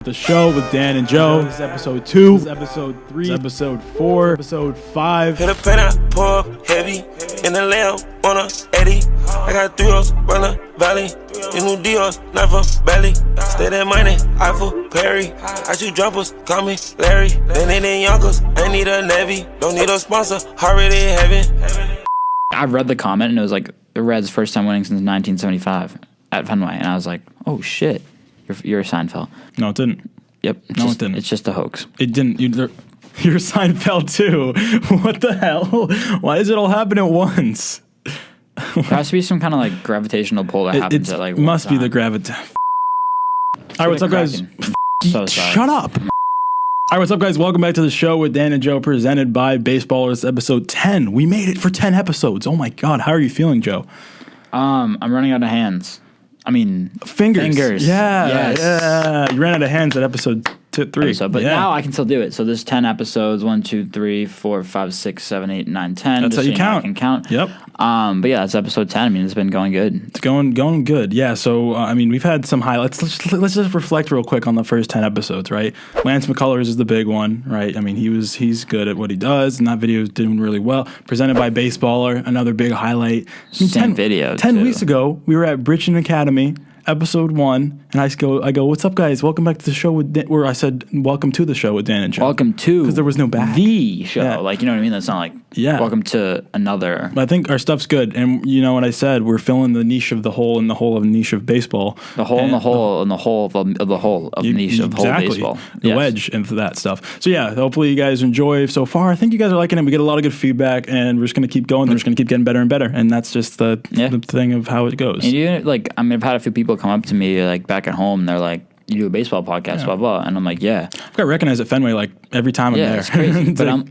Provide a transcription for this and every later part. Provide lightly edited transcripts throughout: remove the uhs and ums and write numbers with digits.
The show with Dan and Joe. This is episode 2. This is episode 3. This is episode 4. Episode 5. Hit a pen, I pour up heavy. In the lamb on a Eddie. I got 3 O's, run the valley. These new Dios, not for belly. Stay that money, Eiffel, Perry. I shoot jumpers, call me Larry. Then they in Yonkers, I need a Navy. Don't need a sponsor, already in heaven. I read the comment and it was like the Reds' first time winning since 1975 at Fenway. And I was like, oh shit. You're a Seinfeld. No, it didn't. Yep. It didn't. It's just a hoax. It didn't. You're Seinfeld too. What the hell? Why does it all happen at once? There has to be some kind of like gravitational pull that happens at like. Must be the gravity. All right, what's up, guys? So sorry. Shut up. All right, what's up, guys? Welcome back to the show with Dan and Joe, presented by Baseballers, episode 10. We made it for 10 episodes. Oh my God, how are you feeling, Joe? I'm running out of hands. I mean, fingers. Yeah, yes. Yeah. You ran out of hands at episode 3. But now I can still do it. So there's 10 episodes. 1, 2, 3, 4, 5, 6, 7, 8, 9, 10. That's how you count. I can count. Yep. But yeah, that's episode 10. I mean, it's been going good. It's going good. Yeah. So I mean, we've had some highlights. Let's just reflect real quick on the first 10 episodes, right? Lance McCullers is the big one, right? I mean, he's good at what he does, and that video is doing really well. Presented by Baseballer, another big highlight. I mean, 10 weeks ago, we were at Bridgeton Academy. Episode 1, and I go, what's up, guys? Welcome back to the show with Dan, where I said, welcome to the show with Dan and Joe. Welcome to because there was no back. The show, yeah. Like, you know what I mean? That's not like welcome to another. But I think our stuff's good, and you know what I said? We're filling the niche of the hole in the hole of niche of baseball. The hole in the hole in the hole of the hole of niche of whole baseball. The wedge into that stuff. So yeah, hopefully you guys enjoy so far. I think you guys are liking it. We get a lot of good feedback, and we're just gonna keep going. We're just gonna keep getting better and better, and that's just the thing of how it goes. And you like, I mean, I've had a few people come up to me like back at home. And they're like, "You do a baseball podcast, blah blah," and I'm like, "Yeah." I've got recognized at Fenway like every time I'm there. It's crazy. But I'm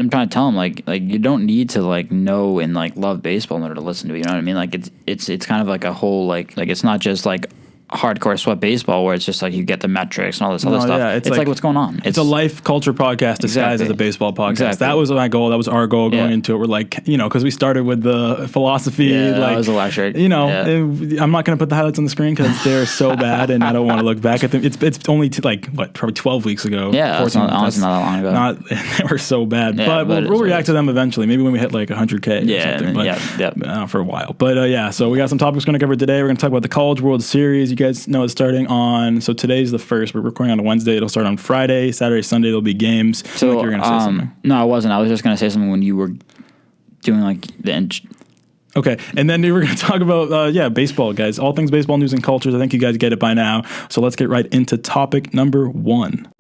trying to tell them like you don't need to like know and like love baseball in order to listen to it. You know what I mean? Like it's kind of like a whole like it's not just like hardcore sweat baseball where it's just like you get the metrics and all this other stuff. Yeah, it's like what's going on. It's a life culture podcast disguised as a baseball podcast. Exactly. That was my goal. That was our goal going into it. We're like, because we started with the philosophy. Yeah, like, that was electric. I'm not going to put the highlights on the screen because they're so bad and I don't want to look back at them. It's only probably 12 weeks ago. Yeah, honestly not that long ago. They were so bad. Yeah, but we'll react to them eventually. Maybe when we hit like 100K or something. But for a while. But so we got some topics we're going to cover today. We're going to talk about the College World Series. You guys know it's starting on, so today's the 1st. We're recording on a Wednesday. It'll start on Friday, Saturday, Sunday. There'll be games. So like you were going to say something. No, I wasn't. I was just going to say something when you were doing like the. Okay, and then we're going to talk about baseball, guys. All things baseball news and cultures. I think you guys get it by now. So let's get right into topic number 1.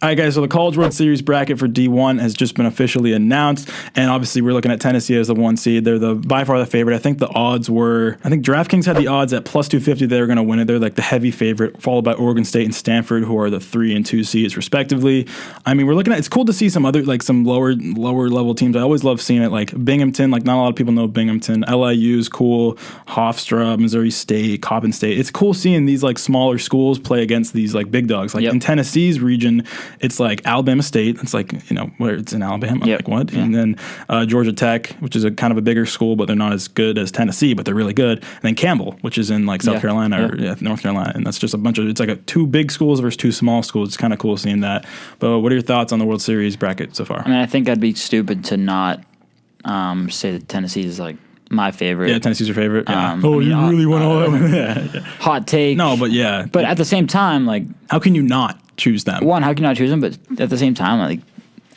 All right, guys, so the College World Series bracket for D1 has just been officially announced, and obviously we're looking at Tennessee as the 1 seed. They're by far the favorite. I think the odds were, DraftKings had the odds at plus 250 they were going to win it. They're like the heavy favorite, followed by Oregon State and Stanford, who are the 3 and 2 seeds respectively. I mean, we're looking at, it's cool to see some other, like some lower level teams. I always love seeing it, like Binghamton, like not a lot of people know Binghamton. LIU's cool, Hofstra, Missouri State, Coppin State. It's cool seeing these like smaller schools play against these like big dogs. Like in Tennessee's region, it's like Alabama State. It's like, where it's in Alabama. Like what? Yeah. And then Georgia Tech, which is a kind of a bigger school, but they're not as good as Tennessee, but they're really good. And then Campbell, which is in like South Carolina or North Carolina. And that's just a bunch of, it's like 2 big schools versus 2 small schools. It's kind of cool seeing that. But what are your thoughts on the World Series bracket so far? I mean, I think I'd be stupid to not say that Tennessee is like my favorite. Yeah, Tennessee's your favorite. Yeah. You really want all that? Hot take. No, but yeah. But at the same time, like, how can you not choose them? One, how can you not choose them? But at the same time, like,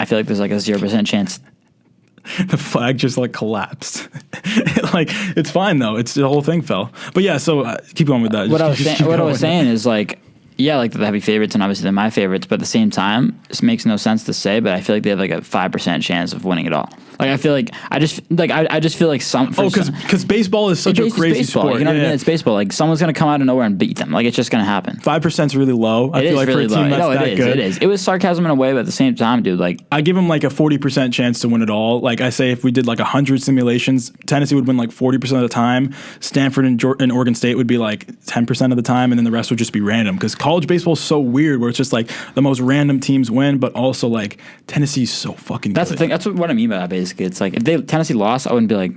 I feel like there's like a 0% chance. The flag just like collapsed. Like, it's fine though. It's the whole thing fell. But yeah, so keep going with that. What I was saying is like, yeah, like the heavy favorites, and obviously they're my favorites, but at the same time, this makes no sense to say, but I feel like they have like a 5% chance of winning it all. Like, I feel like, I just feel like some... because baseball is such a crazy sport. You know what I mean? It's baseball. Like, someone's going to come out of nowhere and beat them. Like, it's just going to happen. 5% is really low. I feel like for a team that's that good. It is. It was sarcasm in a way, but at the same time, dude, like... I give them like a 40% chance to win it all. Like, I say if we did like 100 simulations, Tennessee would win like 40% of the time. Stanford and Oregon State would be like 10% of the time, and then the rest would just be random. Because college baseball is so weird, where it's just like the most random teams win, but also like Tennessee's so fucking good. That's the thing. That's what I mean by that, basically. It's like if Tennessee lost, I wouldn't be like,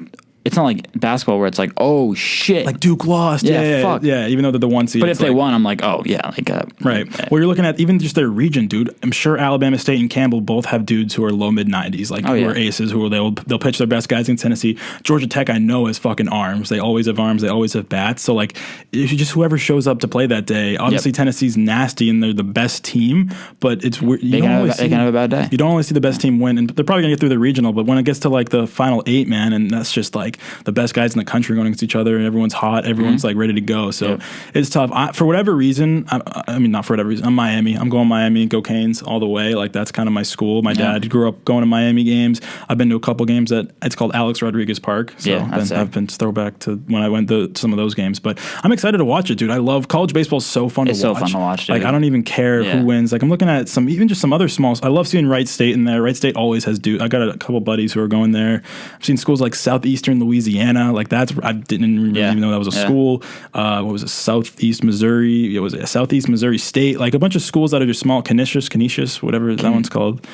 it's not like basketball where it's like, oh shit, like Duke lost. fuck. Yeah. Even though they're the 1 seed. But if they won, I'm like, oh yeah, like right. Well, you're looking at even just their region, dude. I'm sure Alabama State and Campbell both have dudes who are low mid 90s, like who are aces, they'll pitch their best guys in Tennessee. Georgia Tech, I know, has fucking arms. They always have arms. They always have bats. So like, if you just whoever shows up to play that day, obviously Tennessee's nasty and they're the best team, but it's weird. They can have a bad day. You don't always see the best team win, and they're probably gonna get through the regional. But when it gets to like the final 8, man, and that's just like the best guys in the country going against each other, and everyone's hot, everyone's like ready to go. So it's tough. For whatever reason, I mean, not for whatever reason, I'm Miami. I'm going Miami, go Canes all the way. Like that's kind of my school. My dad grew up going to Miami games. I've been to a couple games it's called Alex Rodriguez Park. So I've been throwback to when I went to some of those games. But I'm excited to watch it, dude. I love college baseball. Is so fun to watch. It's so fun to watch, dude. Like I don't even care who wins. Like I'm looking at some other small. I love seeing Wright State in there. Wright State always has I got a couple buddies who are going there. I've seen schools like Southeastern Louisiana. Like I didn't even know that was a school. What was it? Southeast Missouri. It was a Southeast Missouri State. Like a bunch of schools that are just small. Canisius, whatever that one's called.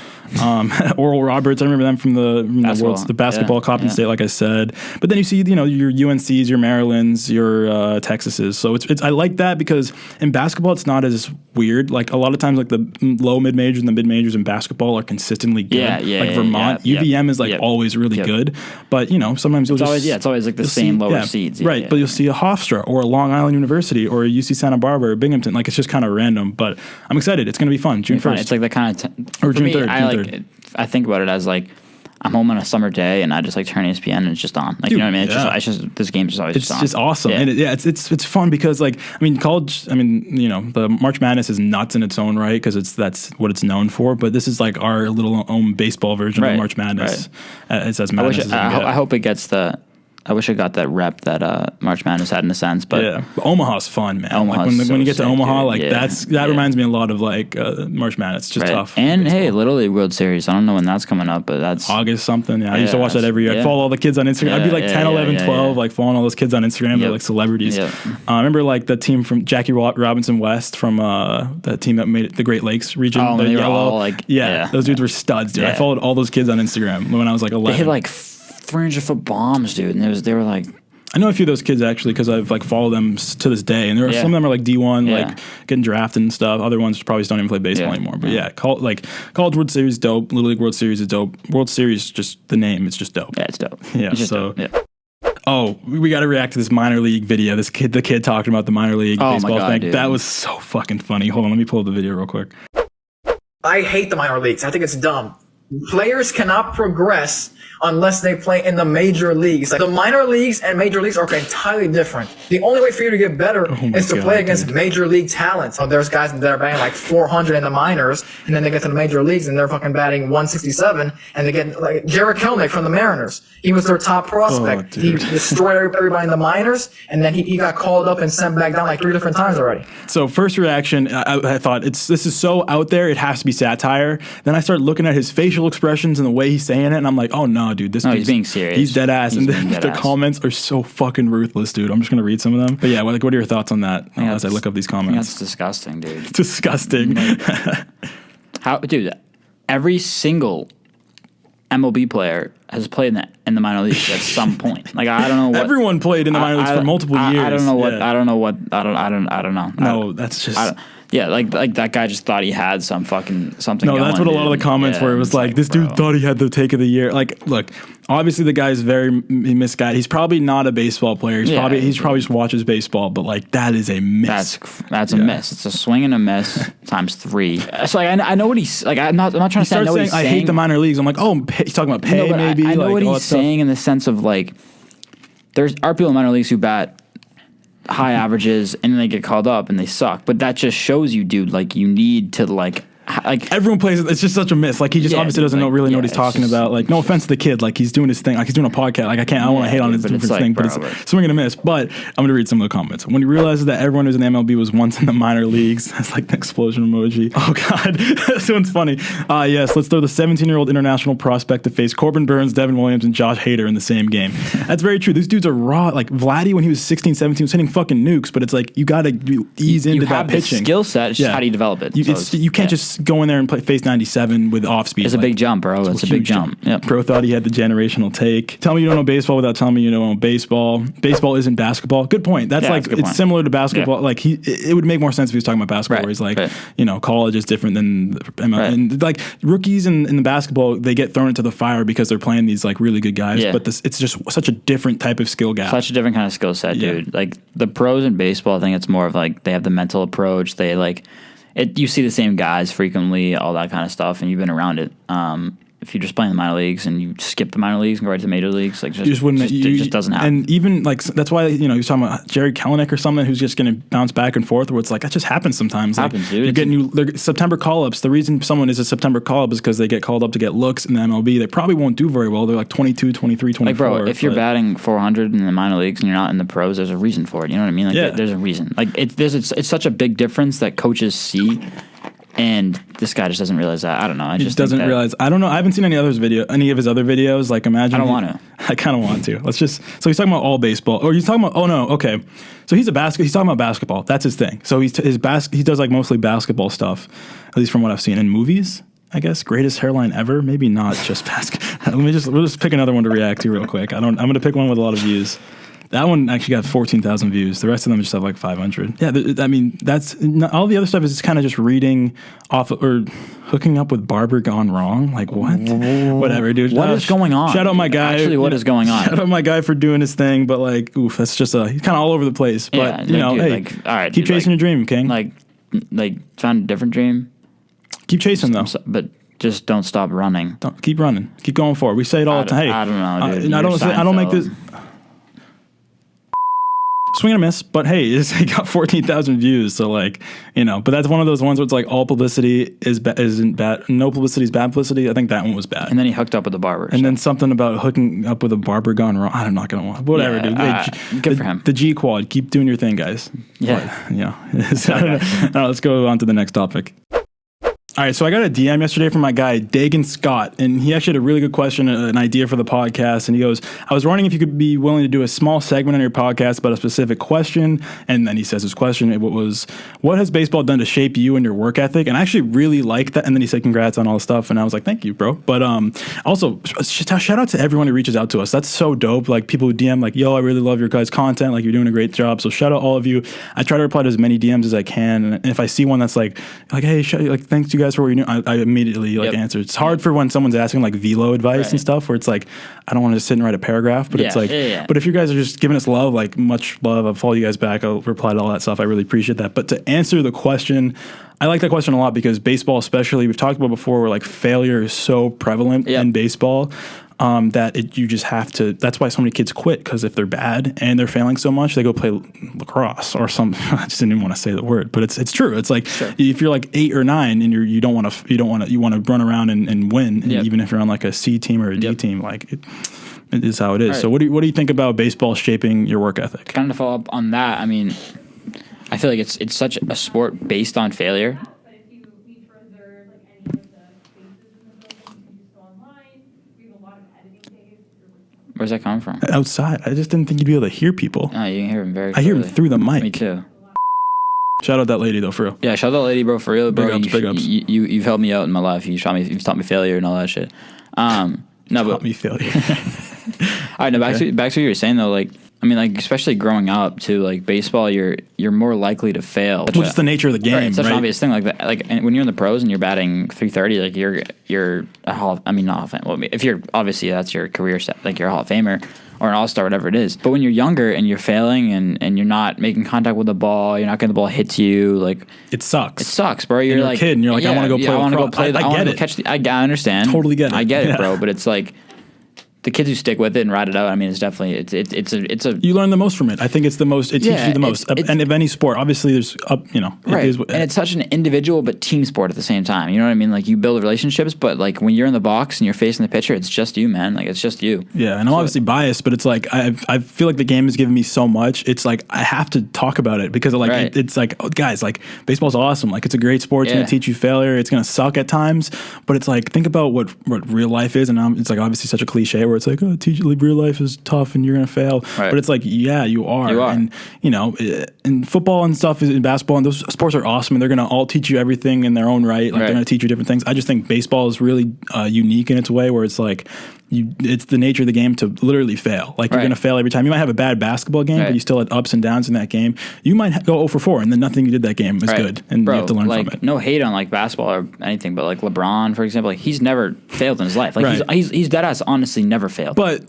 Oral Roberts. I remember them from the basketball Coppin State. Like I said, but then you see your UNCs, your Marylands, your Texases. So it's I like that because in basketball it's not as weird. Like a lot of times like the low mid majors and the mid majors in basketball are consistently good. Like Vermont, UVM is like always really good, but sometimes it's always like the same lower seeds. Right, but you'll see a Hofstra or a Long Island University or a UC Santa Barbara or Binghamton. Like it's just kind of random, but I'm excited. It's going to be fun. June 1st. It's like the kind of or June 3rd. I think about it as like I'm home on a summer day and I just like turn ESPN and it's just on. Like, you know what I mean? It's just this game's just always just on. It's just awesome. And it's fun because like, I mean, college, the March Madness is nuts in its own right because that's what it's known for. But this is like our little own baseball version of March Madness. It's as madness I hope it gets I wish I got that rep that March Madness had in a sense, but Omaha's fun, man. When you get to Omaha, that reminds me a lot of like March Madness. It's just tough. And hey, Little League World Series. I don't know when that's coming up, but that's August something. Yeah, I used to watch that every year. I'd follow all the kids on Instagram. I'd be like 10, 11, 12, like following all those kids on Instagram. They're like celebrities. I remember like the team from Jackie Robinson West from that team that made it the Great Lakes region. Oh, the yellow. Those dudes were studs, dude. I followed all those kids on Instagram when I was like 11. They hit like 300-foot bombs, dude, and they were like. I know a few of those kids actually because I've like followed them to this day, and some of them are like D1, like getting drafted and stuff. Other ones probably don't even play baseball anymore. But College World Series is dope. Little League World Series is dope. World Series, just the name, it's just dope. Yeah, it's dope. Yeah, it's just dope. Yeah. Oh, we got to react to this minor league video. The kid talking about the minor league baseball thing. Dude. That was so fucking funny. Hold on, let me pull up the video real quick. I hate the minor leagues. I think it's dumb. Players cannot progress unless they play in the major leagues. Like the minor leagues and major leagues are entirely different. The only way for you to get better is to play against major league talent. So there's guys that are batting like 400 in the minors, and then they get to the major leagues and they're fucking batting 167, and they get like Jared Kelnick from the Mariners. He was their top prospect. He destroyed everybody in the minors, and then he got called up and sent back down like 3 different times already. So first reaction, I thought this is so out there, it has to be satire. Then I started looking at his facial expressions and the way he's saying it, and I'm like, oh no, dude, he's being serious. He's dead ass. And the comments are so fucking ruthless, dude. I'm just gonna read some of them. But yeah, what are your thoughts on that as I look up these comments? That's disgusting, dude. It's disgusting. Dude, every single MLB player has played in the minor leagues at some point. Like I don't know what everyone played in the minor leagues for multiple years. I don't know what I don't know. No, that's just like that guy just thought he had something. No, that's what a lot of the comments were. It was like this dude thought he had the take of the year. Like, look, obviously the guy's very misguided. He's probably not a baseball player. He's probably just watches baseball. But like that is a miss. That's a miss. It's a swing and a miss times 3. So like I know what he's like. I'm not trying to say I know what he's saying. I hate the minor leagues. I'm like, oh, he's talking about pay maybe. I know what he's saying in the sense of like there are people in minor leagues who bat high averages and then they get called up and they suck. But that just shows you, dude, like you need to like everyone plays it. It's just such a miss. Like he just obviously doesn't know what he's talking about. Like no offense to the kid, like he's doing his thing. Like he's doing a podcast. Like I don't want to hate on his different thing, but it's swing and a miss. But I'm gonna read some of the comments. When he realizes that everyone who's in MLB was once in the minor leagues, that's like the explosion emoji. Oh god, this one's funny. Yes, let's throw the 17-year-old international prospect to face Corbin Burns, Devin Williams, and Josh Hader in the same game. That's very true. These dudes are raw. Like Vladdy, when he was 16, 17, was hitting fucking nukes. But it's like you gotta ease into that pitching. Skill set. It's just how do you develop it? You can't just go in there and face 97 with off speed. It's a big jump, bro. It's a big jump. Yep. Bro thought he had the generational take. Tell me you don't know baseball without telling me you don't know baseball. Baseball isn't basketball. Good point. That's it's similar to basketball. Yeah. Like it would make more sense if he was talking about basketball. Where he's like, college is different than and like rookies in the basketball, they get thrown into the fire because they're playing these like really good guys. Yeah. But it's just such a different type of skill gap. Such a different kind of skill set, dude. Like the pros in baseball, I think it's more of like they have the mental approach. They like it. You see the same guys frequently, all that kind of stuff, and you've been around it. If you just play in the minor leagues and you skip the minor leagues and go right to the major leagues, like it just doesn't happen. And even like that's why he was talking about Jerry Kelenic or someone who's just going to bounce back and forth. Where it's like that just happens sometimes. Happens, like, dude. You're getting September call ups. The reason someone is a September call up is because they get called up to get looks in the MLB. They probably won't do very well. They're like 22, 23, 24. Like bro, if you're batting 400 in the minor leagues and you're not in the pros, there's a reason for it. You know what I mean? Like there's a reason. Like it's such a big difference that coaches see. And this guy just doesn't realize that. I don't know. He just doesn't realize. I don't know. I haven't seen any of his other videos. Like, imagine. I don't want to. I kind of want to. Let's just. So he's talking about all baseball, or he's talking about. Oh no. Okay. So he's He's talking about basketball. That's his thing. So he does like mostly basketball stuff, at least from what I've seen in movies. I guess greatest hairline ever. Maybe not just basketball. We'll just pick another one to react to real quick. I'm gonna pick one with a lot of views. That one actually got 14,000 views. The rest of them just have like 500. Yeah, I mean, that's all the other stuff is kind of just reading off or hooking up with barber gone wrong. Like what? Whatever, dude. What is going on? Shout out my guy. Actually, what is going on? Shout out my guy for doing his thing, but like, oof, that's just he's kind of all over the place. But dude, hey, like, all right, keep chasing your dream, King. Like found a different dream. Keep chasing though, but just don't stop running. Don't keep running. Keep going forward. We say it all the time. Hey, I don't know, dude. I don't make this. Swing and a miss, but hey, it got 14,000 views. So like, but that's one of those ones where it's like all publicity isn't bad. No publicity is bad publicity. I think that one was bad. And then he hooked up with a barber. And then something about hooking up with a barber gone wrong. I'm not going to want whatever, dude. Good for him. The G quad. Keep doing your thing, guys. Yeah. But, I don't know. Let's go on to the next topic. All right, so I got a DM yesterday from my guy, Dagan Scott, and he actually had a really good question, an idea for the podcast, and he goes, I was wondering if you could be willing to do a small segment on your podcast about a specific question, and then he says his question, was, what has baseball done to shape you and your work ethic? And I actually really liked that, and then he said, congrats on all the stuff, and I was like, thank you, bro. But also, shout out to everyone who reaches out to us. That's so dope. Like, people who DM, like, yo, I really love your guys' content, like, you're doing a great job, so shout out all of you. I try to reply to as many DMs as I can, and if I see one that's like hey, thanks you guys for what you're doing, I immediately answer. It's hard for when someone's asking like velo advice and stuff, where it's like I don't want to just sit and write a paragraph, but it's like, but if you guys are just giving us love, like much love, I'll follow you guys back. I'll reply to all that stuff. I really appreciate that. But to answer the question, I like that question a lot because baseball, especially, we've talked about before, where like failure is so prevalent in baseball. You just have to. That's why so many kids quit, because if they're bad and they're failing so much, they go play lacrosse or some. I just didn't even want to say the word, but it's true. It's like if you're like 8 or 9 and you want to run around and win, and even if you're on like a C team or a D team, like it is how it is. Right. So what do you think about baseball shaping your work ethic? Kind of follow up on that. I mean, I feel like it's such a sport based on failure. Where's that coming from? Outside. I just didn't think you'd be able to hear people. Oh, you can hear him very clearly. I hear him through the mic. Me too. Shout out that lady though, for real. Yeah, shout out that lady, bro, for real, bro. Big ups. You've helped me out in my life. You've taught me failure and all that shit. Taught me failure. All right, back to what you were saying though, like. I mean, like, especially growing up too, like baseball, you're more likely to fail. Which is the nature of the game, right? It's such an obvious thing, like that. Like, and when you're in the pros and you're batting .330, like you're a Hall. I mean, not Hall of Fame. Well, if you're obviously that's your career set, like you're a Hall of Famer or an All-Star, whatever it is. But when you're younger and you're failing and you're not making contact with the ball, you're not getting the ball hit to you, like it sucks. It sucks, bro. You're like a kid, and you're like, I want to go play. I want to go play. I get it. Catch I understand. Totally get it. I get it, bro. But it's like. The kids who stick with it and ride it out, I mean, it's definitely it's a. You learn the most from it. I think it's the most. It teaches you the most. And if any sport, obviously, there's right. And it's such an individual but team sport at the same time. You know what I mean? Like you build relationships, but like when you're in the box and you're facing the pitcher, it's just you, man. Like it's just you. Yeah, and I'm obviously biased, but it's like I feel like the game has given me so much. It's like I have to talk about it because like it's like guys, like baseball's awesome. Like it's a great sport. It's gonna teach you failure. It's gonna suck at times, but it's like think about what real life is, and it's like obviously such a cliche. where it's like, oh, real life is tough and you're gonna fail. Right. But it's like, yeah, you are. And in football and stuff, in basketball, and those sports are awesome, and they're gonna all teach you everything in their own right. Like they're gonna teach you different things. I just think baseball is really unique in its way, where it's like, it's the nature of the game to literally fail. Like you're going to fail every time. You might have a bad basketball game, but you still had ups and downs in that game. You might go 0 for 4, and then nothing you did that game is good, and you have to learn from it. No hate on like basketball or anything, but like LeBron, for example, like he's never failed in his life. Like he's dead ass honestly never failed. But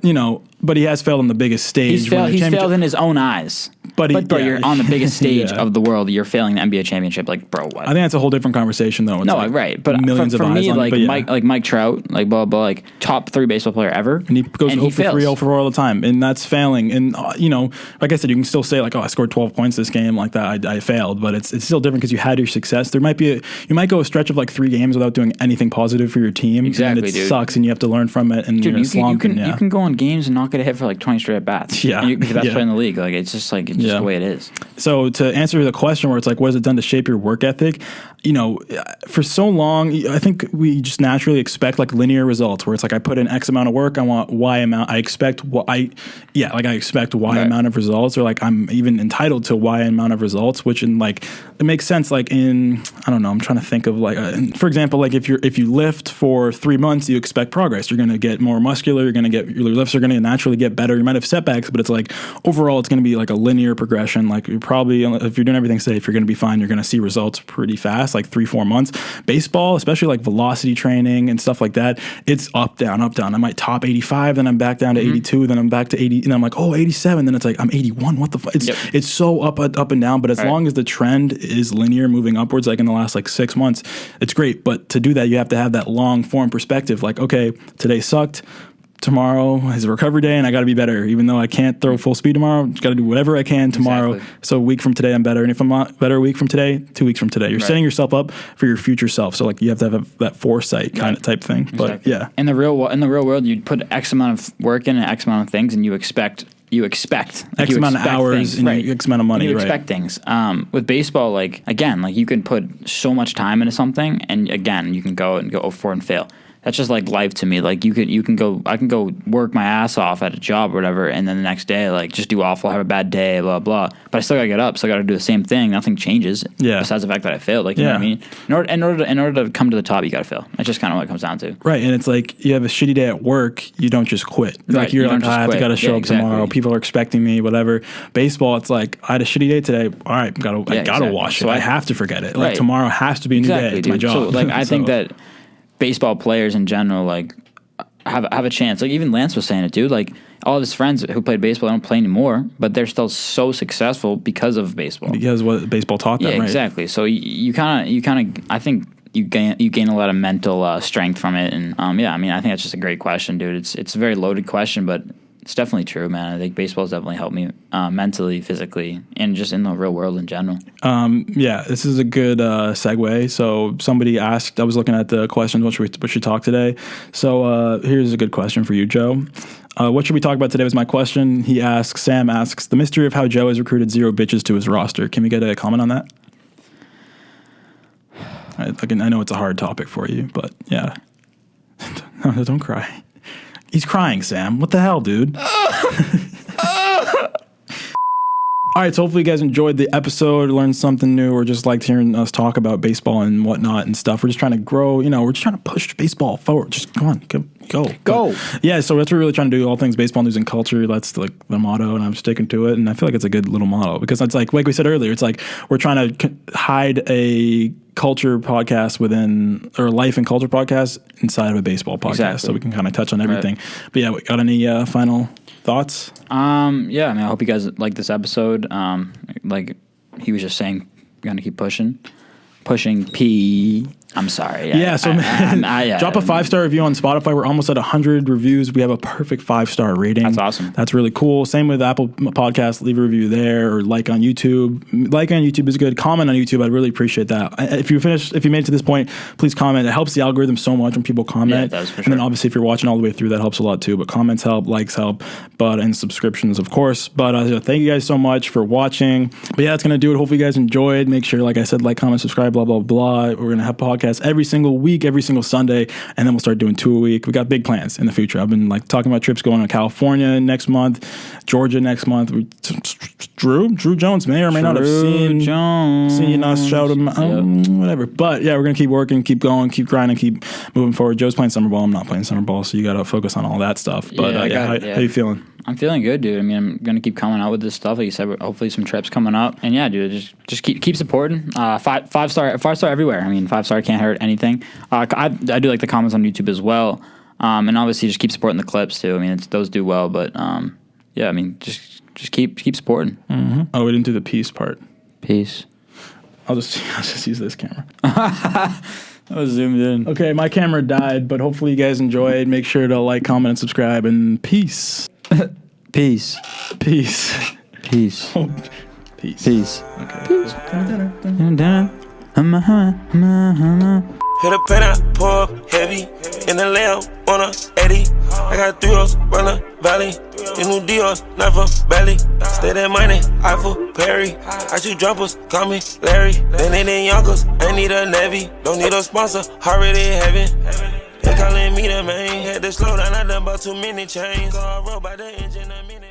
but he has failed on the biggest stage. He's failed in his own eyes. But you're on the biggest stage of the world. You're failing the NBA championship. Like, bro, what? I think that's a whole different conversation, though. It's But millions for of eyes me, on like it, Mike Trout, like blah blah, like top 3 baseball player ever, and he goes 0 for 3, 0 for 4 all the time, and that's failing. And like I said, you can still say like, oh, I scored 12 points this game, like that, I failed, but it's still different because you had your success. There might be you might go a stretch of like 3 games without doing anything positive for your team. Exactly, and it sucks, and you have to learn from it. And dude, you can go on games and not get a hit for like 20 straight at bats. Yeah, you're the best player in the league. Like it's just the way it is. So to answer the question where it's like, what has it done to shape your work ethic? For so long, I think we just naturally expect like linear results where it's like, I put in X amount of work, I want Y amount, I expect I expect Y amount of results, or like I'm even entitled to Y amount of results, which in like, it makes sense. Like in, I don't know, I'm trying to think of like, for example, like if you lift for 3 months, you expect progress. You're going to get more muscular. Your lifts are going to naturally get better. You might have setbacks, but it's like overall, it's going to be like a linear progression. Like you're probably, if you're doing everything safe, you're going to be fine. You're going to see results pretty fast, like 3-4 months. Baseball, especially like velocity training and stuff like that, it's up, down, up, down. I might top 85, then I'm back down to 82, then I'm back to 80, and I'm like, oh, 87, then it's like, I'm 81. What the fuck? It's so up and down, but as long as the trend is linear, moving upwards, like in the last like 6 months, it's great. But to do that, you have to have that long form perspective. Like, okay, today sucked. Tomorrow is a recovery day, and I got to be better. Even though I can't throw full speed tomorrow, got to do whatever I can tomorrow. Exactly. So a week from today, I'm better. And if I'm not better a week from today, 2 weeks from today, you're setting yourself up for your future self. So like you have to have that foresight kind of type thing. Exactly. But yeah, in the real world, you put X amount of work in and X amount of things, and you expect X amount of hours things, and X amount of money. You expect things. With baseball, like again, like you can put so much time into something, and again, you can go 0-4 and fail. That's just like life to me. Like I can go work my ass off at a job or whatever, and then the next day like just do awful, have a bad day, blah blah. But I still gotta get up, so I gotta do the same thing. Nothing changes. Yeah. Besides the fact that I failed. Like you know what I mean. In order to come to the top, you gotta fail. That's just kind of what it comes down to. Right, and it's like you have a shitty day at work, you don't just quit. Like you're like, I gotta show up tomorrow. People are expecting me, whatever. Baseball, it's like I had a shitty day today. All right, I gotta wash it. I have to forget it. Like tomorrow has to be a new day. It's my job. So like I think that baseball players in general like have a chance. Like even Lance was saying it, dude. Like all of his friends who played baseball don't play anymore, but they're still so successful because of baseball. Because what baseball taught them, right? Exactly. So you kind of I think you gain a lot of mental strength from it, and I mean I think that's just a great question, dude. It's a very loaded question, but it's definitely true, man. I think baseball's definitely helped me mentally, physically, and just in the real world in general. Yeah, this is a good segue. So somebody asked, I was looking at the questions, what should we talk today? So here's a good question for you, Joe. What should we talk about today was my question. Sam asks, the mystery of how Joe has recruited 0 bitches to his roster. Can we get a comment on that? I know it's a hard topic for you, but yeah. No, don't cry. He's crying, Sam. What the hell, dude? All right, so hopefully you guys enjoyed the episode, learned something new, or just liked hearing us talk about baseball and whatnot and stuff. We're just trying to grow, we're just trying to push baseball forward. Just come on, go. But, yeah, so that's what we're really trying to do, all things baseball news and culture. That's like the motto, and I'm sticking to it. And I feel like it's a good little motto because it's like we said earlier, it's like we're trying to hide a culture podcast within, or life and culture podcast inside of a baseball podcast, so we can kind of touch on everything. Right. But yeah, we got any final thoughts? Yeah, I mean, I hope you guys like this episode. Like he was just saying, we're gonna keep pushing P. I'm sorry. Yeah, drop a 5-star review on Spotify. We're almost at 100 reviews. We have a perfect 5-star rating. That's awesome. That's really cool. Same with Apple Podcasts. Leave a review there, or like on YouTube. Like on YouTube is good. Comment on YouTube. I'd really appreciate that. If you made it to this point, please comment. It helps the algorithm so much when people comment. Yeah, it does, for sure. And then obviously if you're watching all the way through, that helps a lot too. But comments help, likes help, and subscriptions, of course. But thank you guys so much for watching. But yeah, that's going to do it. Hopefully you guys enjoyed. Make sure, like I said, like, comment, subscribe, blah, blah, blah. We're going to have podcast podcast every single week, every single Sunday, and then we'll start doing 2 a week. We got big plans in the future. I've been like talking about trips going to California next month, Georgia next month. Drew Jones may or may not have seen us shout him, whatever. But yeah, we're gonna keep working, keep going, keep grinding, keep moving forward. Joe's playing summer ball. I'm not playing summer ball, so you gotta focus on all that stuff. But how you feeling? I'm feeling good, dude. I mean, I'm gonna keep coming out with this stuff. Like you said, hopefully some trips coming up. And yeah, dude, just keep supporting. Five star everywhere. I mean, 5-star can't hurt anything. I do like the comments on YouTube as well. And obviously just keep supporting the clips too. I mean, those do well, but yeah, I mean, just keep supporting. Mm-hmm. Oh, we didn't do the peace part. Peace. I'll just use this camera. I was zoomed in. Okay, my camera died, but hopefully you guys enjoyed. Make sure to like, comment, and subscribe, and peace. Peace. Peace. Peace. Peace. Peace. Okay. Peace. Hit a pen, I pour up heavy. In the lamb on a Eddie. I got 3 O's, run a valley. These new Dios, not for belly. Stay that money, Eiffel, Perry. I shoot jumpers, call me Larry. Then they in Yonkers, I need a Navy. Don't need a sponsor, already heaven. They calling me the man. Had to slow down, I done bought too many chains. So I rode by the engine a minute.